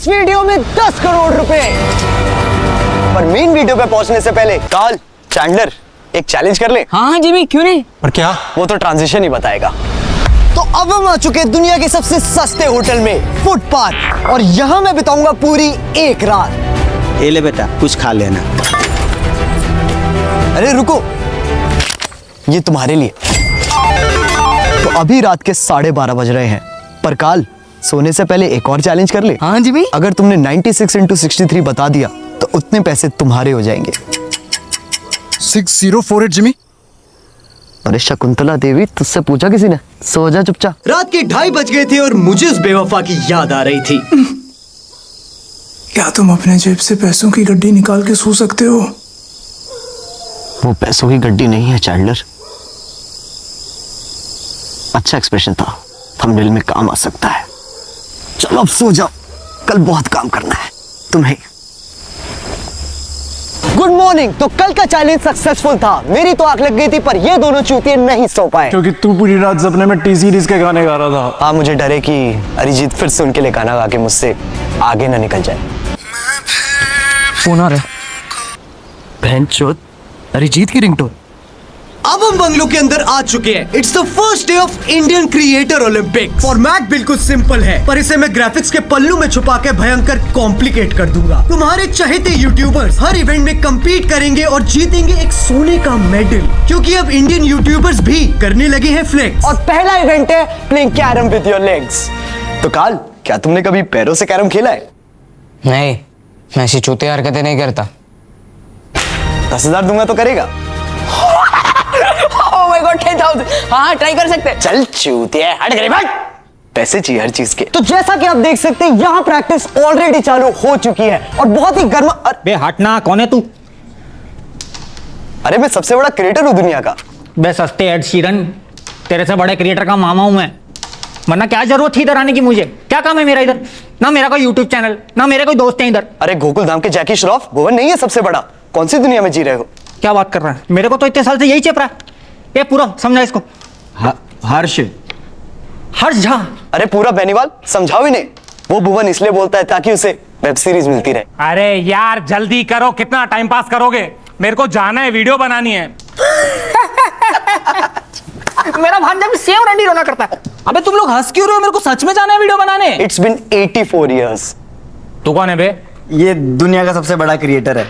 इस वीडियो में 10 करोड़ रुपए। पर मेन वीडियो पे पहुंचने से पहले कार्ल, चैंडलर एक चैलेंज कर ले। हाँ जिमी, क्यों नहीं। पर क्या? वो तो ट्रांजिशन ही बताएगा। तो अब हम आ चुके हैं दुनिया के सबसे सस्ते होटल में, फुटपाथ, और यहाँ मैं बिताऊंगा पूरी एक रात। ये ले बेटा, कुछ खा लेना। अरे रुको, ये तुम्हारे लिए। तो अभी रात के 12:30 बज रहे हैं, पर काल सोने से पहले एक और चैलेंज कर ले। हाँ जिमी। अगर तुमने 96 into 63 बता दिया तो उतने पैसे तुम्हारे हो जाएंगे। 6048 जिमी। अरे शकुंतला देवी, तुझसे पूछा किसी ने? सो जा चुपचाप। रात के 2:30 बज गए थे और मुझे उस बेवफा की याद आ रही थी। क्या तुम अपने जेब से पैसों की गड्डी निकाल के सो सकते हो? वो पैसों की गड्डी नहीं है चैंडलर। अच्छा एक्सप्रेशन था, थंबनेल में काम आ सकता है। चलो अब सो जाओ, कल बहुत काम करना है तुम्हें। Good morning. तो कल का चैलेंज सक्सेसफुल था। मेरी तो आंख लग गई थी, पर ये दोनों चूतिए नहीं सो पाए। क्योंकि तू पूरी रात सपने में टी सीरीज के गाने गा रहा था। हाँ, मुझे डर है कि अरिजीत फिर से उनके लिए गाना गा के मुझसे आगे ना निकल जाए। फोन आ रहा है। भैंचोद, अरिजीत की रिंगटोन। अब हम बंगलो के अंदर आ चुके हैं। It's the first day of Indian creator Olympic. Format बिल्कुल सिंपल है, पर इसे मैं ग्राफिक्स के पल्लू में छुपा के भयंकर कॉम्प्लिकेट कर दूंगा। तुम्हारे चहेते यूट्यूबर्स हर इवेंट में compete करेंगे और जीतेंगे एक सोने का मेडल, क्योंकि अब इंडियन यूट्यूबर्स भी करने लगे हैं फ्लेक्स। और पहला इवेंट है playing carrom with your legs. तो काल, क्या तुमने कभी पैरों से कैरम खेला है? नहीं, मैं ऐसी चूतिया हरकतें नहीं करता। 10,000 दूंगा तो करेगा? Oh my God, 10,000। हाँ, ट्राई कर सकते हैं। चल चूतिया, हट गई भाई। पैसे चाहिए हर चीज के। तो जैसा कि आप देख सकते हैं, यहाँ प्रैक्टिस ऑलरेडी चालू हो चुकी है और बहुत ही गर्मा। बे हटना, कौन है तू? अरे मैं सबसे बड़ा क्रिएटर हूँ दुनिया का। बे सस्ते एड शीरन, तेरे से बड़े क्रिएटर का मामा हूं मैं। वरना क्या जरूरत थी इधर आने की? मुझे क्या काम है मेरा इधर? ना मेरा कोई यूट्यूब चैनल, ना मेरे कोई दोस्त है इधर। अरे गोकुल धाम के जैकी श्रॉफ, भुवन नहीं है सबसे बड़ा? कौन सी दुनिया में जी रहे हो? क्या बात कर रहा है? मेरे को तो इतने साल से यही चेप रहा है। ये पूरा समझा इसको। हर्ष झा। अरे पूरा बेनीवाल समझाओ इन्हें। वो भुवन इसलिए बोलता है ताकि उसे वेब सीरीज मिलती रहे। अरे यार जल्दी करो, कितना टाइम पास करोगे? मेरे को जाना है, वीडियो बनानी है। मेरा भांजा भी सेम रंडी रोना करता है। अबे तुम लोग हंस क्यों रहे हो? मेरे को सच में जाना है वीडियो बनाने। It's been 84 years। तू कौन है बे? ये दुनिया का सबसे बड़ा क्रिएटर है।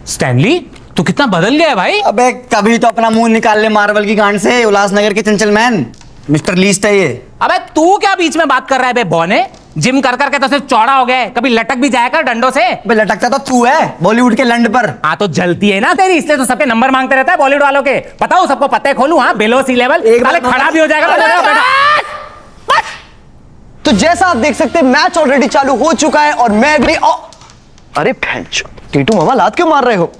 स्टैनली, तू कितना बदल गया है भाई। अबे कभी तो अपना मुंह निकाल ले मार्वल की गांड से। उल्लासनगर के चंचल मैन मिस्टर लीस्ट है ये। अबे तू क्या बीच में बात कर रहा है बे बौने? जिम कर करके तो सिर्फ चौड़ा हो गया है, कभी लटक भी जाया कर डंडों से। अबे लटकता तो तू है बॉलीवुड के लंड पर। हाँ तो जलती है ना तेरी, इसलिए तो सबके नंबर मांगते रहता है बॉलीवुड वालों के। बताओ सबको पता खोलूं? हाँ, बिलो सी लेवल खड़ा भी हो जाएगा। तो जैसा आप देख सकते हैं, मैच ऑलरेडी चालू हो चुका है और मैं भी अरे भैंचो, टीटू मामा लात क्यों मार रहे हो?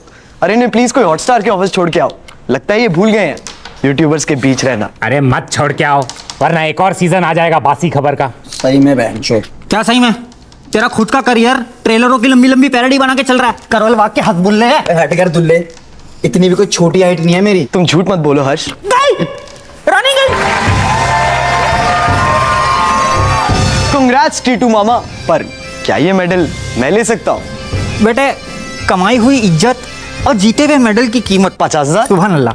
अरे नहीं, प्लीज कोई हॉटस्टार के ऑफिस छोड़ के आओ। लगता है ये भूल गए हैं यूट्यूबर्स के बीच रहना। अरे मत छोड़ के आओ, वरना एक और सीजन आ जाएगा बासी खबर का। सही में भैंचो। क्या सही में? तेरा खुद का करियर ट्रेलरों की लंबी लंबी पैरोडी बना के चल रहा है। करवल वाग के हाथ बुल्ले है। हट कर दुल्ले, इतनी भी कोई छोटी हाइट नहीं है मेरी। तुम झूठ मत बोलो हर्ष। कांग्रेट्स टीटू मामा, पर क्या ये मेडल मैं ले सकता हूँ? बेटे, कमाई हुई इज्जत और जीते हुए मेडल की कीमत 50,000। सुभान अल्लाह।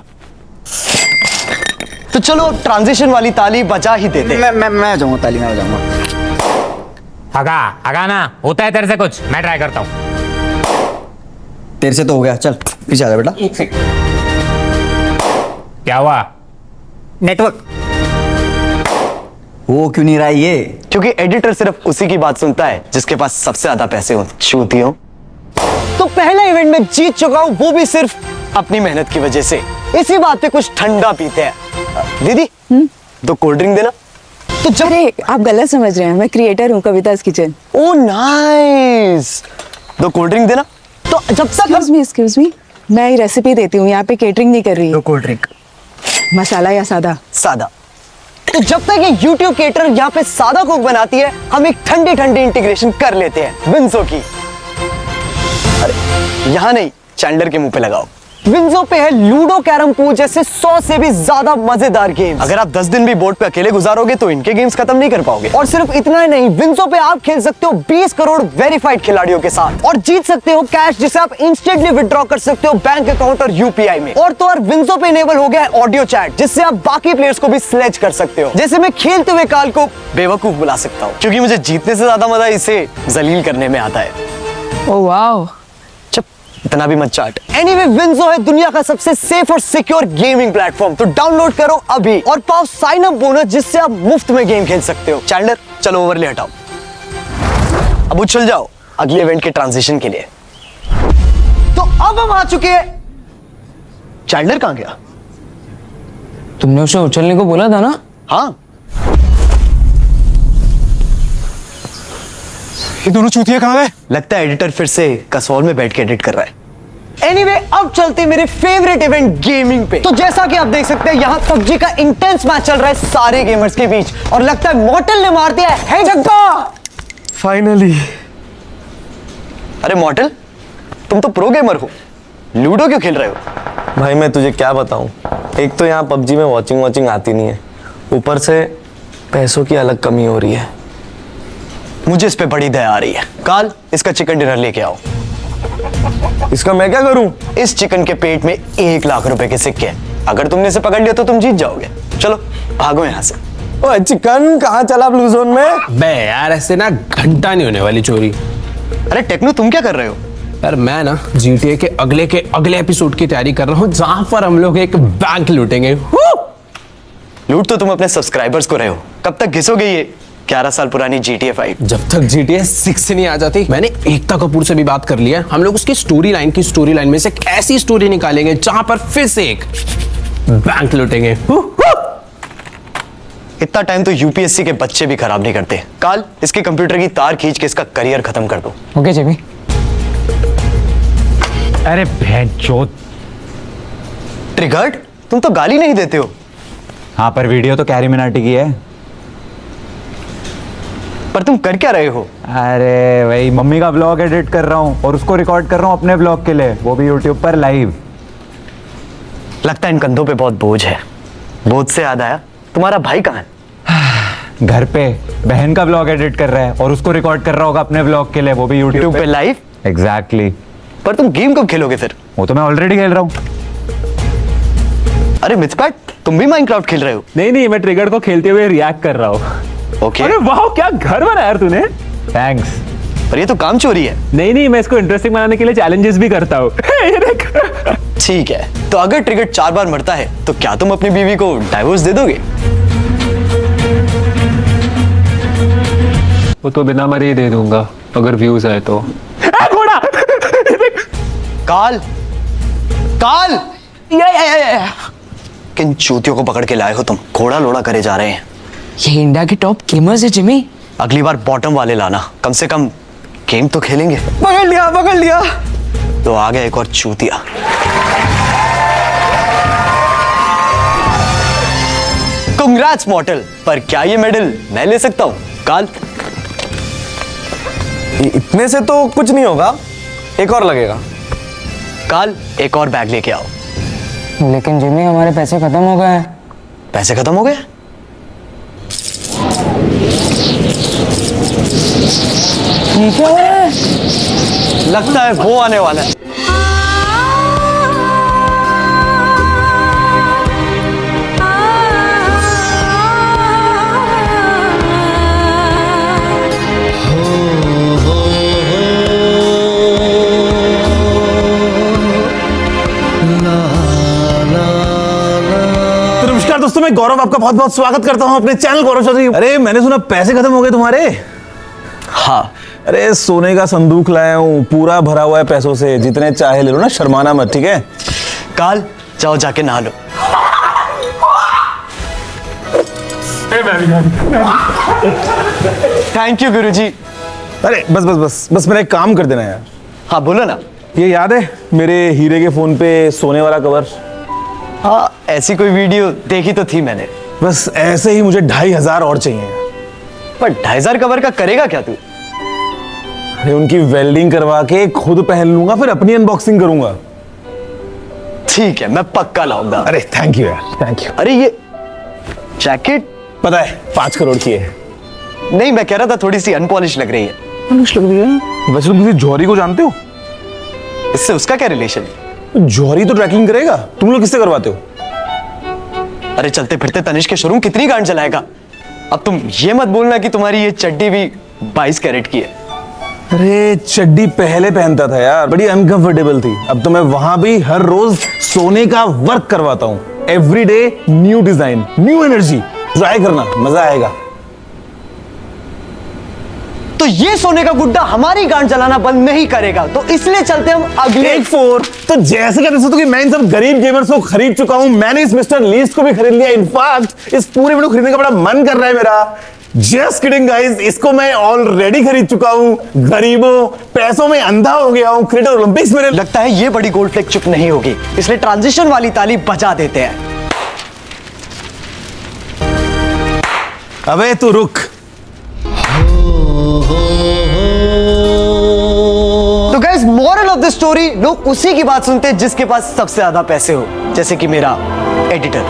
तो चलो ट्रांजिशन वाली ताली बजा ही देते। मैं जाऊंगा, ताली में जाऊंगा। हगा ना, होता है तेरे से कुछ? मैं ट्राई करता हूँ। तेरे से तो हो गया, चल पीछे आ जा बेटा। एक सेकंड। क्या हुआ? नेटवर्क वो क्यों नहीं रहा है ये? क्योंकि एडिटर सिर्फ उसी की बात सुनता है जिसके पास सबसे ज्यादा पैसे हो। चूतियों। तो पहला इवेंट में जीत चुका हूं, वो भी सिर्फ अपनी मेहनत की वजह से। इसी बात पे कुछ ठंडा पीते हैं। दीदी, 2 कोल्ड ड्रिंक देना। तो जब आप गलत समझ रहे हैं, मैं क्रिएटर हूँ कविता's किचन। ओ नाइस, 2 कोल्ड ड्रिंक देना। तो जब तक एक्सक्यूज मी, मैं ये रेसिपी देती हूँ, यहाँ पे केटरिंग नहीं कर रही। 2 कोल्ड ड्रिंक। मसाला या सादा? सादा। तो जब तक ये YouTube केटर यहाँ पे सादा कोक बनाती है, हम एक ठंडी ठंडी इंटीग्रेशन कर लेते हैं विंसो की। अरे यहाँ नहीं, चैंडलर के मुंह पे लगाओ। विंजो पे है लूडो, कैरम पूल जैसे 100 से भी ज्यादा मजेदार गेम्स। अगर आप 10 दिन भी बोर्ड पे अकेले गुजारोगे तो इनके गेम्स खत्म नहीं कर पाओगे। और सिर्फ इतना ही नहीं, विंजो पे आप खेल सकते हो 20 करोड़ वेरीफाइड खिलाड़ियों के साथ और जीत सकते हो कैश जिसे आप इंस्टेंटली विड्रॉ कर सकते हो बैंक अकाउंट और यूपीआई में। और तो और विंजो पे इनेबल हो गया है ऑडियो चैट जिससे आप बाकी प्लेयर्स को भी स्लेज कर सकते हो। जैसे मैं खेलते हुए काल को बेवकूफ बुला सकता हूँ क्योंकि मुझे जीतने से ज्यादा मजा इसे जलील करने में आता है। Oh wow. चुप, इतना भी मत चाट। एनीवे, विंजो है दुनिया का सबसे सेफ और सिक्योर गेमिंग प्लेटफॉर्म, तो डाउनलोड करो अभी और पाओ साइन अप बोनस जिससे आप मुफ्त में गेम खेल सकते हो। चैंडलर, चलो ओवरले हटाओ, अब उछल जाओ अगले इवेंट के ट्रांजिशन के लिए। तो अब हम आ चुके हैं। चैंडलर कहां गया? तुमने उसे उछलने को बोला था ना? हाँ, ये दोनों चूतिया कहाँ गए? लगता है एडिटर फिर से कसौल में बैठ के एडिट कर रहा है। एनीवे, अब चलते हैं मेरे फेवरेट इवेंट गेमिंग पे। तो जैसा कि आप देख सकते हैं यहाँ पबजी का इंटेंस मैच चल रहा है सारे गेमर्स के बीच और लगता है मॉर्टल ने मार दिया है धक्का। फाइनली। अरे मॉर्टल, तुम तो प्रो गेमर हो, लूडो क्यों खेल रहे हो? भाई मैं तुझे क्या बताऊं, एक तो यहाँ पबजी में वॉचिंग आती नहीं है, ऊपर से पैसों की अलग कमी हो रही है। मुझे इस पे बड़ी दया आ रही है। काल, इसका चिकन डिनर लेके आओ। इसका मैं क्या करूं? इस चिकन के पेट में 1 लाख रुपए के सिक्के हैं। अगर तुमने इसे पकड़ लिया तो तुम जीत जाओगे। चलो भागो यहाँ से। ओए चिकन कहाँ चला ब्लू जोन में? बे यार, ऐसे ना घंटा नहीं होने वाली चोरी। अरे टेक्नो, तुम क्या कर रहे हो? यार मैं ना GTA के अगले एपिसोड की तैयारी कर रहा हूँ जहां पर हम लोग एक बैंक लूटेंगे। लूट तो तुम अपने सब्सक्राइबर्स को रहे हो, कब तक घिसोगे ये 11 साल पुरानी GTA 5? जब तक GTA 6 नहीं आ जाती। मैंने एकता कपूर से भी बात कर लिया, हम लोग उसकी स्टोरी लाइन में से एक ऐसी स्टोरी निकालेंगे जहां पर फिर से एक बैंक लूटेंगे। इतना टाइम तो यूपीएससी के बच्चे भी खराब नहीं करते। काल, इसके कंप्यूटर की तार खींच के इसका करियर खत्म कर दो। ओके जेबी। अरे भैंचोद। ट्रिगर्ड, तुम तो गाली नहीं देते हो। हाँ, पर वीडियो तो कैरी मिनाटी की है। पर तुम कर क्या रहे हो? अरे वही मम्मी का ब्लॉग एडिट कर रहा हूँ और उसको रिकॉर्ड कर रहा हूँ अपने ब्लॉग के लिए, वो भी यूट्यूब पर लाइव। लगता है इन कंधों पे बहुत बोझ है। बोझ से याद आया, तुम्हारा भाई कहाँ है? घर पे बहन का ब्लॉग एडिट कर रहा है और उसको रिकॉर्ड कर रहा होगा अपने ब्लॉग के लिए, वो भी यूट्यूब पे लाइव। एग्जैक्टली। पर तुम गेम कब खेलोगे फिर? वो तो मैं ऑलरेडी खेल रहा हूँ। अरे मिथपैट, तुम भी माइनक्राफ्ट खेल रहे हो? नहीं, मैं ट्रिगर को खेलते हुए रिएक्ट कर रहा हूँ। ओके। अरे वाह, क्या घर बनाया यार तूने। थैंक्स। पर ये तो काम चोरी है। नहीं, मैं इसको इंटरेस्टिंग बनाने के लिए चैलेंजेस भी करता हूँ। ठीक है, तो अगर ट्रिगर 4 बार मरता है तो क्या तुम अपनी बीवी को डाइवोर्स दे दोगे? वो तो बिना मरे ही दे दूंगा अगर व्यूज आए तो। घोड़ा। काल, काल, किन चूतियों को पकड़ के लाए हो तुम? घोड़ा लोड़ा करे जा रहे हैं। ये इंडिया के टॉप गेमर्स है जिमी। अगली बार बॉटम वाले लाना, कम से कम गेम तो खेलेंगे। पकड़ लिया। तो आ गया एक और चूतिया। कांग्रेट्स मॉर्टल, पर क्या ये मेडल मैं ले सकता हूँ? काल, इतने से तो कुछ नहीं होगा, एक और लगेगा। काल, एक और बैग लेके आओ। लेकिन जिमी, हमारे पैसे खत्म हो गए हैं। पैसे खत्म हो गए? ठीक है, लगता है वो आने वाला है। नमस्कार दोस्तों, मैं गौरव आपका बहुत बहुत स्वागत करता हूं अपने चैनल गौरव चौधरी। अरे मैंने सुना पैसे खत्म हो गए तुम्हारे। हाँ, अरे सोने का संदूक लाया हूँ, पूरा भरा हुआ है पैसों से, जितने चाहे ले लो ना, शर्माना मत, ठीक है? काल, जाओ जाके नहा लो। थैंक यू गुरुजी। अरे बस मेरा एक काम कर देना यार। हाँ बोलो ना। ये याद है मेरे हीरे के फोन पे सोने वाला कवर? हाँ, ऐसी कोई वीडियो देखी तो थी मैंने। बस ऐसे ही मुझे 2500 और चाहिए। पर 2500 कवर का करेगा क्या तू? अरे उनकी वेल्डिंग करवा के खुद पहन लूंगा, फिर अपनी अनबॉक्सिंग करूंगा। ठीक है, मैं पक्का लाऊंगा। अरे थैंक यू यार, थैंक यू। अरे ये जैकेट पता है 5 करोड़ की है। नहीं, मैं कह रहा था थोड़ी सी अनपॉलिश लग रही है। लग रही है। वैसे तुम किसी जौहरी को जानते हो? इससे उसका क्या रिलेशन? जौहरी तो ट्रैकिंग करेगा, तुम लोग किससे करवाते हो? अरे चलते फिरते तनिष्क के शोरूम कितनी गांड चलाएगा। अब तुम ये मत बोलना कि तुम्हारी ये चड्डी भी 22 कैरेट की है। अरे चड्डी पहले पहनता था यार, बड़ी अनकंफर्टेबल थी। अब तो मैं वहां भी हर रोज सोने का वर्क करवाता हूँ। Every day new design, new energy. Try करना, मजा आएगा। तो ये सोने का गुड्डा हमारी गांड चलाना बंद नहीं करेगा, तो इसलिए चलते हम अगले टेक 4। तो जैसे कहते हो कि मैं इन सब गरीब गेमर्स को खरीद चुका हूं, मैंने इस मिस्टर लीस्ट को भी खरीद लिया। इनफैक्ट इस पूरे वीडियो खरीदने का बड़ा मन कर रहा है मेरा। जस्ट किडिंग गाइस, इसको मैं ऑलरेडी खरीद चुका हूं। गरीबों, पैसों में अंधा हो गया हूं। क्रिएटर ओलंपिक्स में लगता है ये बड़ी गोल्ड फ्लेक चुप नहीं होगी, इसलिए ट्रांजिशन वाली ताली बजा देते हैं। अबे तू रुक। तो guys, moral of the story, लोग उसी की बात सुनते हैं जिसके पास सबसे ज्यादा पैसे हो, जैसे कि मेरा editor.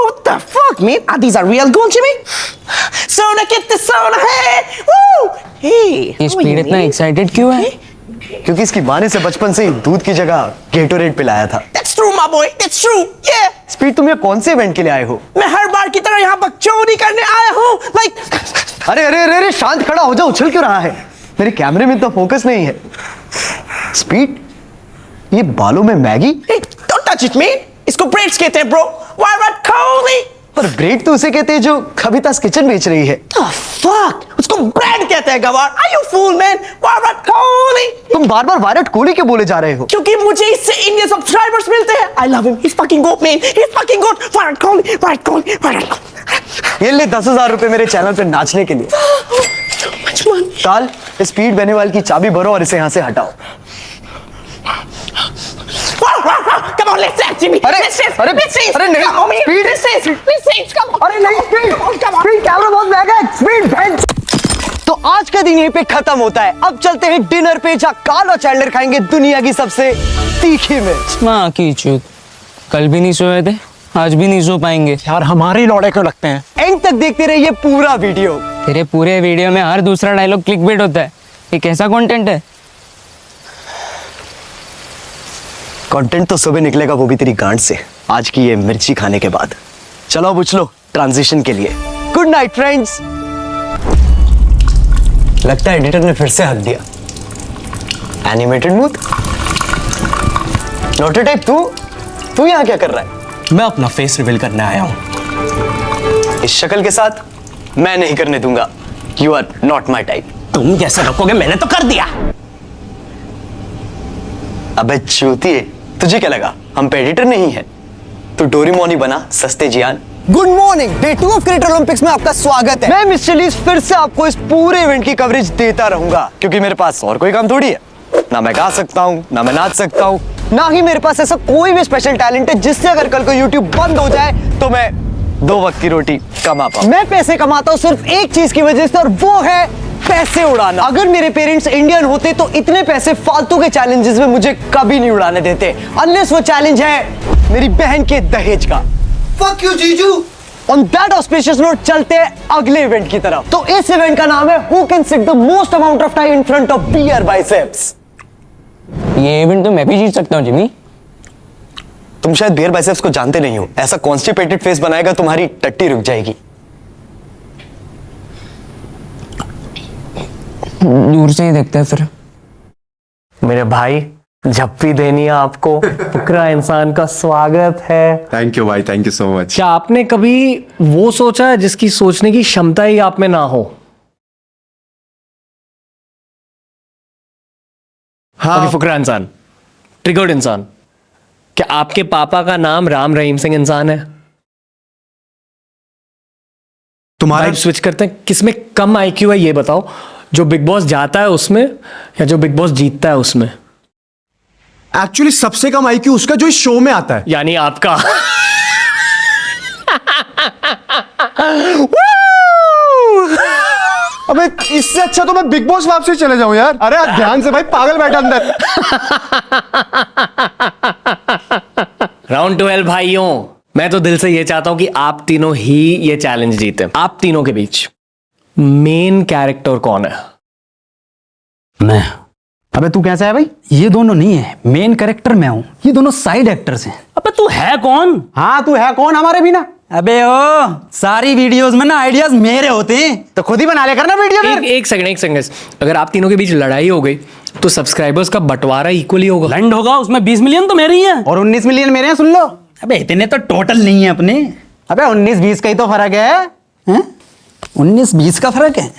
What the fuck, man? Are these are real gold, Jimmy? Sona, get the Sona, hey! Woo! Hey! ये स्पीड इतना एक्साइटेड क्यों है? क्योंकि इसकी माँ ने से बचपन से ही दूध की जगह गेटोरेड पिलाया था। That's true, my boy. That's true. Yeah. Speed, तुम ये कौन से इवेंट के लिए आए हो? मैं हर बार की तरह यहाँ बकचोदी करने आया हूँ। Like, अरे अरे अरे अरे, शांत खड़ा हो जाओ, उछल क्यों रहा है? मेरे कैमरे में तो फोकस नहीं है। स्पीड, ये बालों में Maggi? hey, don't touch it, man. इसको ब्रेड्स कहते हैं, bro. Why not Kohli? पर ब्रेड तो उसे कहते हैं जो कविता's किचन बेच रही है। The fuck? उसको ब्रेड कहते हैं, गवार। Are you fool, man? Why not Kohli? तुम बार बार विराट कोहली क्यों बोले जा रहे हो? क्योंकि मुझे इससे इंडियन सब्सक्राइबर्स मिलते हैं। I love him. He's fucking goat, man. He's fucking goat. Virat Kohli, Virat Kohli, Virat Kohli. ये ले 10,000 रुपए मेरे चैनल पे नाचने के लिए। So much money. काल, स्पीड बेनीवाल की चाबी भरो और इसे यहाँ से हटाओ। Come on, let's dance, Jimmy. अरे, let's dance. अरे, let's dance. अरे नहीं, Come on, man. speed. Let's dance. Let's dance. Come on. अरे नहीं, speed, Come on, come on. Speed, camera बहुत महंगा है। Speed, bench. तो आज का दिन यहीं पे खत्म होता है। अब चलते हैं डिनर पे, जहाँ काल और चैंडलर खाएंगे दुनिया की सबसे तीखी मिर्च। माँ की चूत, कल भी नहीं सोए थे, आज भी नहीं सो पाएंगे। यार हमारे लौड़े क्यों लगते हैं? एंड तक देखते रहिए पूरा वीडियो। तेरे पूरे वीडियो में हर दूसरा डायलॉग क्लिकबेट होता है। ये कैसा कंटेंट है? कंटेंट तो सुबह निकलेगा, वो भी तेरी गांड से, आज की ये मिर्ची खाने के बाद। चलो अब उछलो ट्रांजिशन के लिए। Good night friends. लगता है एडिटर ने फिर से हक दिया। Animated mood. नोटो टाइप, तू यहाँ क्या कर रहा है? मैं अपना फेस रिवील करने आया हूँ। इस शक्ल के साथ मैं नहीं करने दूंगा। You are not my type. तुम कैसे रोकोगे? मैंने तो कर दिया। अबे चूतिए, तुझे क्या लगा हम पे एडिटर नहीं है? तू डोरेमोन ही बना, सस्ते जियान। Good morning, day 2 of creator Olympics में आपका स्वागत है। मैं मिस्टर लीस्ट फिर से आपको इस पूरे इवेंट की कवरेज देता रहूंगा, क्योंकि मेरे पास और कोई काम थोड़ी है। ना मैं गा सकता हूँ, ना मैं नाच सकता हूँ, ना ही मेरे पास ऐसा कोई भी स्पेशल टैलेंट है जिससे अगर कल को यूट्यूब बंद हो जाए तो मैं 2 वक्त की रोटी कमा पाऊं। मैं पैसे कमाता हूँ सिर्फ एक चीज की वजह से, और वो है पैसे उड़ाना। अगर मेरे पेरेंट्स इंडियन होते तो इतने पैसे फालतू के चैलेंजेस में मुझे कभी नहीं उड़ाने देते, अनलेस वो चैलेंज है मेरी बहन के दहेज का। फक यू जीजू। ऑन दैट ऑस्पिशियस नोट चलते हैं अगले इवेंट की तरफ। तो इस इवेंट का नाम है who can sit the most amount of time in front of bare biceps. ये इवेंट तो मैं भी जीत सकता हूँ जिमी। तुम शायद बियर बाइसेप्स को जानते नहीं हो। ऐसा कॉन्स्टिपेटेड फेस बनाएगा तुम्हारी टट्टी रुक जाएगी। दूर से ही देखते हैं फिर। मेरे भाई, झप्पी देनी है आपको। फुकरा इंसान का स्वागत है। थैंक यू भाई, थैंक यू सो मच। क्या आपने कभी वो सोचा है जिसकी सोचने की क्षमता ही आप में ना हो? हाँ, फुकरा इंसान, ट्रिगर्ड इंसान। क्या आपके पापा का नाम राम रहीम सिंह इंसान है? तुम्हारा वाइब स्विच करते हैं, किसमें कम आईक्यू है ये बताओ, जो बिग बॉस जाता है उसमें या जो बिग बॉस जीतता है उसमें? एक्चुअली सबसे कम आईक्यू उसका जो इस शो में आता है। यानी आपका। अबे इससे अच्छा तो मैं बिग बॉस वापसी चले जाऊं यार। अरे यार ध्यान से भाई, पागल बैठा अंदर। राउंड 12 भाइयों, मैं तो दिल से ये चाहता हूं कि आप तीनों ही ये चैलेंज जीते। आप तीनों के बीच मेन कैरेक्टर कौन है? मैं। अबे तू कैसा है भाई? ये दोनों नहीं है, मेन कैरेक्टर मैं हूँ, ये दोनों साइड एक्टर्स हैं। अबे तू है कौन? हाँ तू है कौन हमारे बिना? अबे ओ, सारी वीडियोस में ना आइडियाज मेरे होते हैं, तो खुद ही बना ले करना वीडियो। एक सेकंड, अगर आप तीनों के बीच लड़ाई हो गई तो सब्सक्राइबर्स का बंटवारा इक्वली होगा। लैंड होगा उसमें 20 मिलियन तो मेरे ही है और 19 मिलियन मेरे हैं, सुन लो। अबे इतने तो टोटल नहीं है अपने। अबे 19-20 का ही तो फर्क है, 19-20 का फर्क है,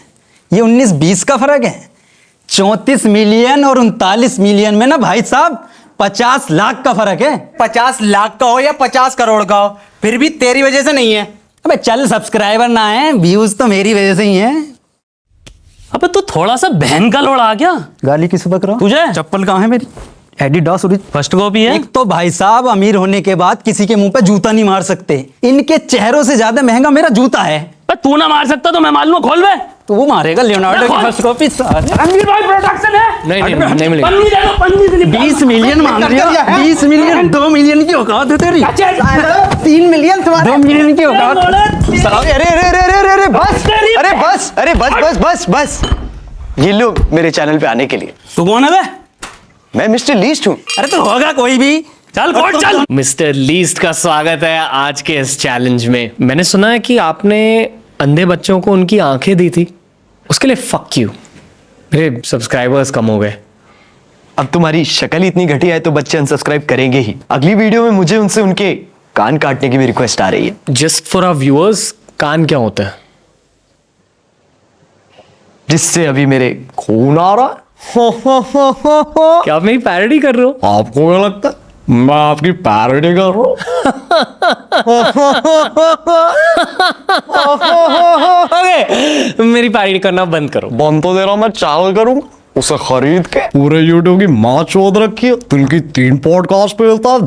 ये 19-20 का फर्क है। 34 मिलियन और 39 मिलियन में ना भाई साहब 50 लाख का फर्क है। 50 लाख का हो या 50 करोड़ का हो, फिर भी तेरी वजह से नहीं है। अबे चल, सब्सक्राइबर ना है, व्यूज तो मेरी वजह से ही है। अबे तू थोड़ा सा बहन का लोड़ा आ गया। गाली किस बक रहा? तुझे चप्पल कहाँ है मेरी? एडिडास फर्स्ट कॉपी है। एक तो भाई साहब अमीर होने के बाद किसी के मुंह पे जूता नहीं मार सकते, इनके चेहरों से ज्यादा महंगा मेरा जूता है। तू ना मार सकता तो मैं मालूम, खोल बे। तू मारेगा लियोनार्डो की फर्स्ट कॉपी। रणवीर भाई प्रोडक्शन है। नहीं मिलेगा। पन्नी दे दो, पन्नी दे दो। 20 मिलियन मांग रही है। 20 मिलियन, 2 मिलियन की औकात है तेरी। 3 मिलियन तुम्हारे, 2 मिलियन की औकात। अरे बस, बस ये लोग मेरे चैनल पे आने के लिए। तू कौन है बे? मैं मिस्टर लीस्ट हूँ। अरे तो होगा कोई भी, चल कोर्ट चल। मिस्टर लीस्ट का स्वागत है आज के इस चैलेंज में। मैंने सुना है कि आपने अंधे बच्चों को उनकी आंखें दी थी, उसके लिए फक यू। मेरे सब्सक्राइबर्स कम हो गए। अब तुम्हारी शक्ल इतनी घटिया है तो बच्चे अनसब्सक्राइब करेंगे ही। अगली वीडियो में मुझे उनसे उनके कान काटने की भी रिक्वेस्ट आ रही है। जस्ट फॉर आवर व्यूअर्स, कान क्या होता है? जिससे अभी मेरे खून आ रहा है। क्या आप मेरी पैरोडी कर रहे हो? आपको क्या लगता है मैं आपकी पैरोडी कर रहा हूँ? ओके, मेरी पैरोडी करना बंद करो। बंद तो दे रहा, मैं चावल करूंगा उसे खरीद के। पूरे यूट्यूब की माँ चोद रखी है। दिन की 3 पॉडकास्ट पे मिलता है,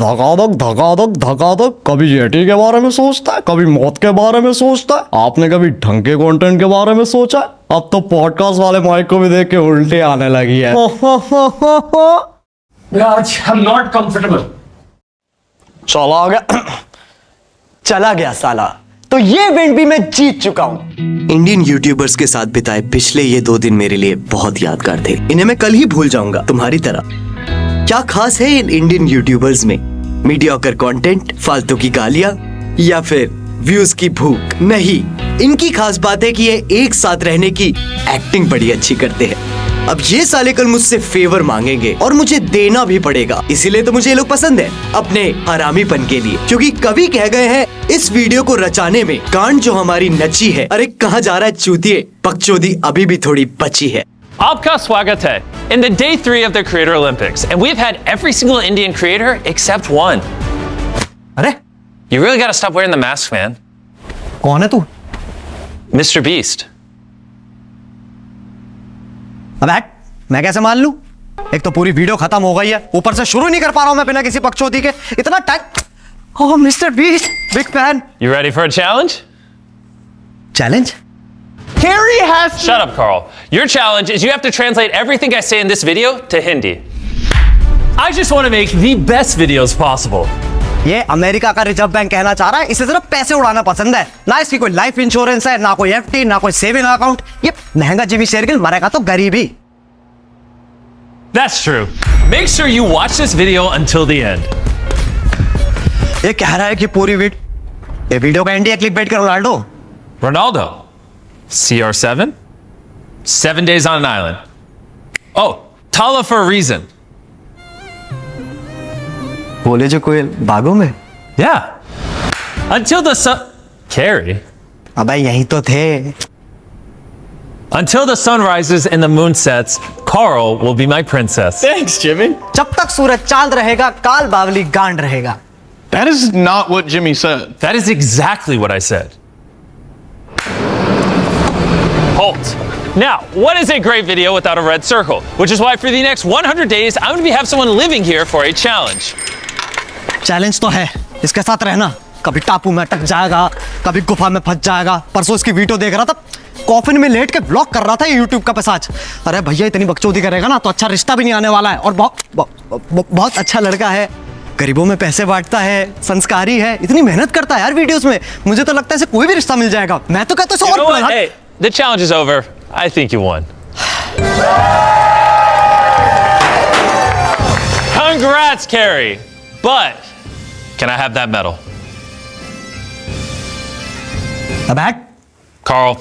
धकाधक। कभी जेटी के बारे में सोचता है, कभी मौत के बारे में सोचता है। आपने कभी ढंग के कंटेंट के बारे में सोचा है? अब तो पॉडकास्ट वाले माइक को भी देख के उल्टे आने लगी है। I'm not comfortable. चला गया साला। तो ये इवेंट भी मैं जीत चुका हूँ। इंडियन यूट्यूबर्स के साथ बिताए पिछले ये 2 दिन मेरे लिए बहुत यादगार थे। इन्हें मैं कल ही भूल जाऊंगा, तुम्हारी तरह। क्या खास है इन इंडियन यूट्यूबर्स में? मीडियोकर कंटेंट, फालतू की गालियां, या फिर व्यूज की भूख? नहीं, इनकी खास बात है कि ये एक साथ रहने की एक्टिंग बड़ी अच्छी करते हैं। अब ये साले कल मुझसे फेवर मांगेंगे और मुझे देना भी पड़ेगा, इसीलिए तो मुझे ये लोग पसंद है, अपने हरामीपन के लिए। क्योंकि कवि कह गए हैं, इस वीडियो को रचाने में गांड जो हमारी नची है। अरे कहाँ जा रहा है चूतिए, पगचौदी अभी भी थोड़ी बची है। आपका स्वागत है in the day 3 of the Creator Olympics, and we've had every single Indian creator except one. अरे You really gotta stop wearing the mask, man. कौन है तू? Mr. Beast. अब हट, मैं कैसे मान लूं? एक तो पूरी वीडियो खत्म हो गई है, ऊपर से शुरू नहीं कर पा रहा हूं मैं बिना किसी पगचौदी के। इतना time. Oh mister beast, big fan. You ready for a challenge? Challenge? Carrie has. Shut up, Carl. Your challenge is you have to translate everything I say in this video to Hindi. I just want to make the best videos possible. ये America का reserve bank कहना चाह रहा है, इसे सिर्फ पैसे उड़ाना पसंद है। ना इसकी कोई लाइफ इंश्योरेंस है, ना कोई एफडी, ना कोई सेविंग अकाउंट। ये महंगा जिमी शेरगिल, मरेगा तो गरीबी। That's true. Make sure you watch this video until the end. ये कह रहा है कि पूरी ये वीडियो का एंड है क्लिकबेट का Ronaldo. Ronaldo. CR7? 7 days on an island. Oh, Tala for a reason. बोले जो कोयल बागों में। Yeah. Until the sun. Carrie. अबे यही तो थे। Until the sun rises and the moon sets, Carl will be my princess. Thanks, Jimmy. जब तक सूरज चांद रहेगा, काल बावली गांड रहेगा। That is not what Jimmy said. That is exactly what I said. Halt. Now, what is a great video without a red circle? Which is why for the next 100 days, I'm going to have someone living here for a challenge. Challenge तो है, इसके साथ रहना। कभी टापू में अटक जाएगा, कभी गुफा में फंस जाएगा। परसों इसकी वीडियो देख रहा था, कॉफिन में लेट के ब्लॉग कर रहा था ये यूट्यूब का पिशाच। अरे भैया इतनी बकचोदी करेगा ना तो अच्छा रिश्ता भी नहीं आने वाला है। और बहुत अच्छा लड़का है, गरीबों में पैसे बांटता है, संस्कारी है, इतनी मेहनत करता है यार वीडियोस में। मुझे तो लगता है इसे कोई भी रिश्ता मिल जाएगा। मैं तो कहता हूं You know what? Hey, the challenge is over. I think you won. Congrats, Carrie. But can I have that medal? बैठ। Carl.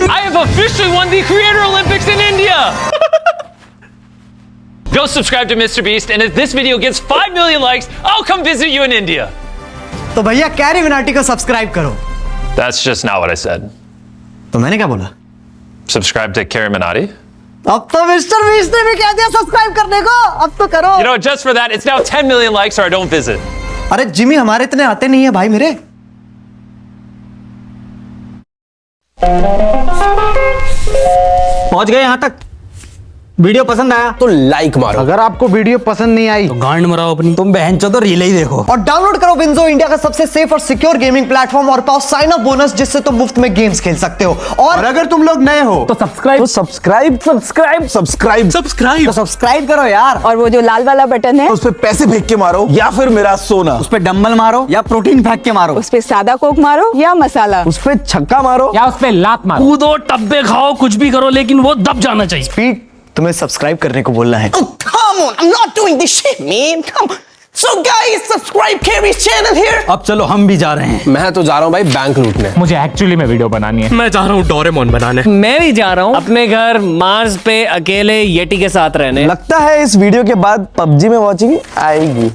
I have officially won the Creator Olympics in India! Go subscribe to Mr. Beast, and if this video gets 5 million likes, I'll come visit you in India. तो भैया carry Minati को subscribe करो। That's just not what I said. तो मैंने क्या बोला? Subscribe to Carrie Minotti. अब तो मिस्टर बीस्ट ने भी कह दिया सब्सक्राइब करने को, अब तो करो। You know, just for that, it's now 10 million likes or I don't visit. अरे जिमी हमारे इतने आते नहीं है भाई मेरे। पहुंच गए यहाँ तक। वीडियो पसंद आया तो लाइक मारो। अगर आपको वीडियो पसंद नहीं आई तो गांड मराओ अपनी। तुम बहनचोद तो रील ही देखो। और डाउनलोड करो विंजो, इंडिया का सबसे सेफ और सिक्योर गेमिंग प्लेटफॉर्म, और पाओ साइन अप बोनस जिससे तुम मुफ्त में गेम्स खेल सकते हो। और अगर तुम लोग नए हो तो सब्सक्राइब सब्सक्राइब तो सब्सक्राइब करो यार। और वो जो लाल वाला बटन है उस पे पैसे फेंक के मारो या फिर मेरा सोना। उस पे डंबल मारो या प्रोटीन फेंक के मारो। उस पे सादा कोक मारो या मसाला। उस पे छक्का मारो या उस पे लात मारो। कूदो, टब्बे खाओ, कुछ भी करो, लेकिन वो दब जाना चाहिए। स्पीड तुम्हें सब्सक्राइब करने को बोलना है। Come on, I'm not doing this shit, man. Come on. So guys, subscribe Carrie's channel here. अब चलो हम भी जा रहे हैं। मैं तो जा रहा हूँ भाई बैंक लूटने। मुझे एक्चुअली में वीडियो बनानी है। मैं जा रहा हूँ डोरेमोन बनाने। मैं भी जा रहा हूँ अपने घर मार्स पे अकेले येटी के साथ रहने। लगता है इस वीडियो के बाद पबजी में वॉचिंग आएगी।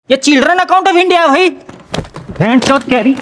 ये चिल्ड्रन अकाउंट ऑफ इंडिया है भाई। कैरी